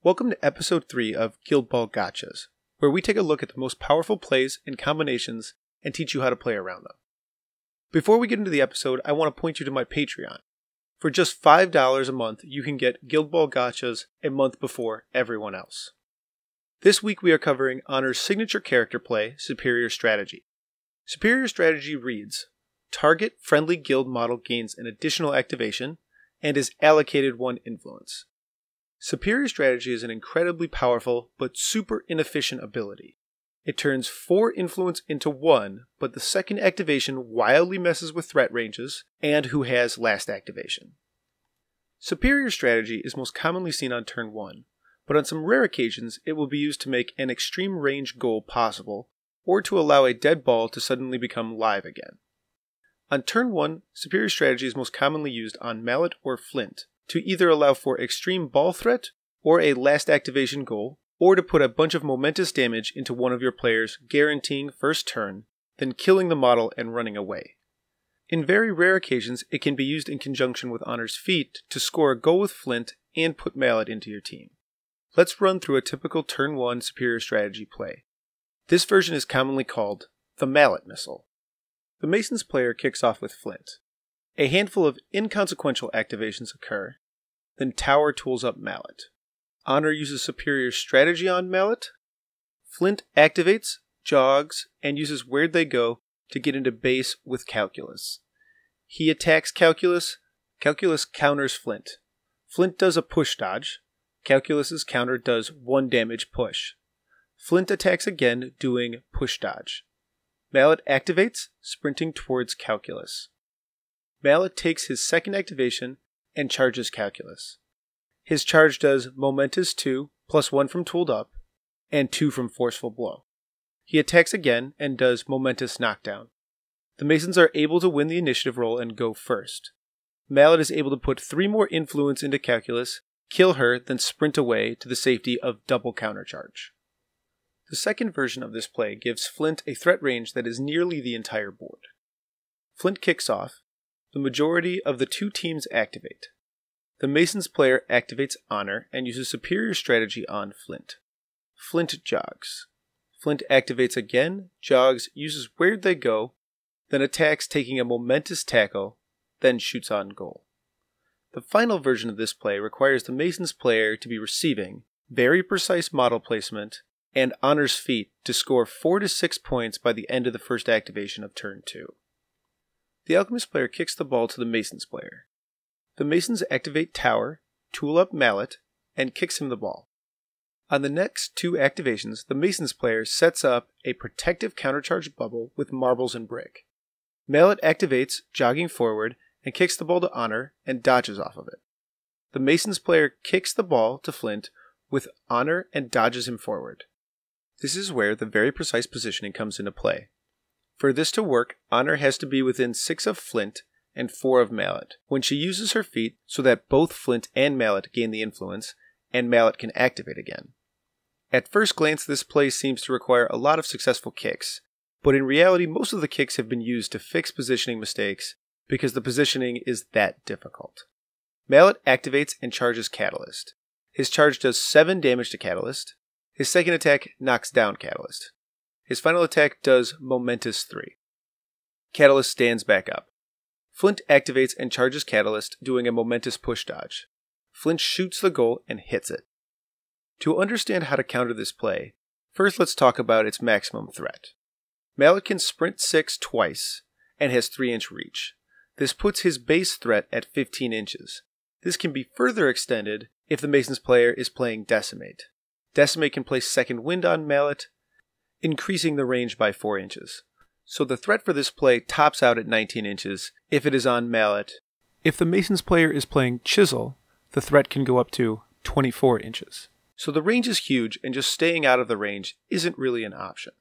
Welcome to episode 3 of Guild Ball Gotchas, where we take a look at the most powerful plays and combinations and teach you how to play around them. Before we get into the episode, I want to point you to my Patreon. For just $5 a month, you can get Guild Ball Gotchas a month before everyone else. This week we are covering Honor's signature character play, Superior Strategy. Superior Strategy reads, target friendly guild model gains an additional activation and is allocated 1 influence. Superior Strategy is an incredibly powerful but super inefficient ability. It turns 4 influence into 1, but the second activation wildly messes with threat ranges and who has last activation. Superior Strategy is most commonly seen on turn 1, but on some rare occasions it will be used to make an extreme range goal possible or to allow a dead ball to suddenly become live again. On turn 1, Superior Strategy is most commonly used on Mallet or Flint, to either allow for extreme ball threat or a last activation goal, or to put a bunch of momentous damage into one of your players, guaranteeing first turn, then killing the model and running away. In very rare occasions, it can be used in conjunction with Honor's feat to score a goal with Flint and put Mallet into your team. Let's run through a typical turn 1 Superior Strategy play. This version is commonly called the Mallet Missile. The Mason's player kicks off with Flint. A handful of inconsequential activations occur, then Tower tools up Mallet. Honor uses Superior Strategy on Mallet. Flint activates, jogs, and uses Where'd They Go to get into base with Calculus. He attacks Calculus. Calculus counters Flint. Flint does a push dodge. Calculus's counter does 1 damage push. Flint attacks again, doing push dodge. Mallet activates, sprinting towards Calculus. Mallet takes his second activation and charges Calculus. His charge does Momentous 2, plus 1 from Tooled Up, and 2 from Forceful Blow. He attacks again and does Momentous Knockdown. The Masons are able to win the initiative roll and go first. Mallet is able to put 3 more influence into Calculus, kill her, then sprint away to the safety of double countercharge. The second version of this play gives Flint a threat range that is nearly the entire board. Flint kicks off. The majority of the 2 teams activate. The Mason's player activates Honor and uses Superior Strategy on Flint. Flint jogs. Flint activates again, jogs, uses Where'd They Go, then attacks taking a momentous tackle, then shoots on goal. The final version of this play requires the Mason's player to be receiving very precise model placement and Honor's feat to score 4 to 6 points by the end of the first activation of turn 2. The Alchemist player kicks the ball to the Mason's player. The Masons activate Tower, tool up Mallet, and kicks him the ball. On the next 2 activations, the Mason's player sets up a protective countercharge bubble with marbles and brick. Mallet activates, jogging forward, and kicks the ball to Honor and dodges off of it. The Mason's player kicks the ball to Flint with Honor and dodges him forward. This is where the very precise positioning comes into play. For this to work, Honor has to be within 6 of Flint and 4 of Mallet when she uses her feat so that both Flint and Mallet gain the influence, and Mallet can activate again. At first glance, this play seems to require a lot of successful kicks, but in reality most of the kicks have been used to fix positioning mistakes because the positioning is that difficult. Mallet activates and charges Catalyst. His charge does 7 damage to Catalyst. His second attack knocks down Catalyst. His final attack does Momentous 3. Catalyst stands back up. Flint activates and charges Catalyst, doing a momentous push dodge. Flint shoots the goal and hits it. To understand how to counter this play, first let's talk about its maximum threat. Mallet can sprint 6 twice and has 3-inch reach. This puts his base threat at 15 inches. This can be further extended if the Mason's player is playing Decimate. Decimate can place Second Wind on Mallet, increasing the range by 4 inches. So the threat for this play tops out at 19 inches if it is on Mallet. If the Mason's player is playing Chisel, the threat can go up to 24 inches. So the range is huge, and just staying out of the range isn't really an option.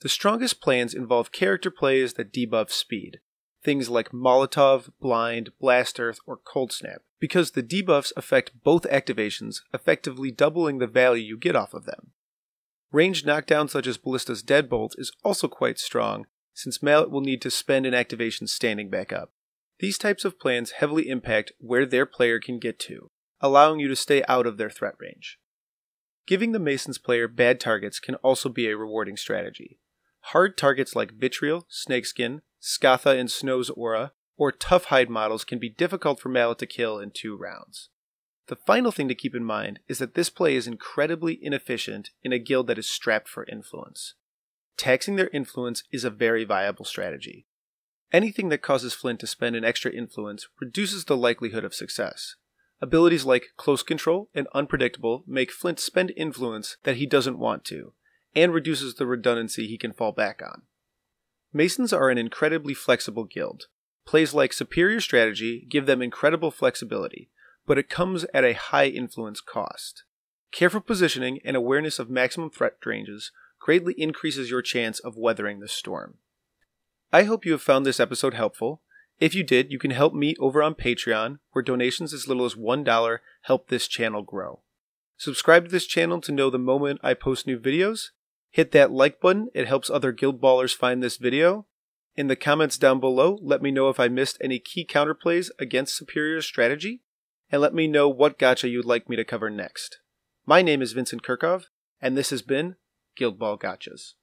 The strongest plans involve character plays that debuff speed, things like Molotov, Blind, Blast Earth, or Cold Snap, because the debuffs affect both activations, effectively doubling the value you get off of them. Ranged knockdown such as Ballista's Deadbolt is also quite strong, since Mallet will need to spend an activation standing back up. These types of plans heavily impact where their player can get to, allowing you to stay out of their threat range. Giving the Masons player bad targets can also be a rewarding strategy. Hard targets like Vitriol, Snakeskin, Scatha and Snow's Aura, or tough hide models can be difficult for Mallet to kill in 2 rounds. The final thing to keep in mind is that this play is incredibly inefficient in a guild that is strapped for influence. Taxing their influence is a very viable strategy. Anything that causes Flint to spend an extra influence reduces the likelihood of success. Abilities like Close Control and Unpredictable make Flint spend influence that he doesn't want to, and reduces the redundancy he can fall back on. Masons are an incredibly flexible guild. Plays like Superior Strategy give them incredible flexibility, but it comes at a high influence cost. Careful positioning and awareness of maximum threat ranges greatly increases your chance of weathering the storm. I hope you have found this episode helpful. If you did, you can help me over on Patreon, where donations as little as $1 help this channel grow. Subscribe to this channel to know the moment I post new videos. Hit that like button, it helps other guild ballers find this video. In the comments down below, let me know if I missed any key counterplays against Superior Strategy, and let me know what gacha you'd like me to cover next. My name is Vincent Curkov, and this has been Guild Ball Gachas.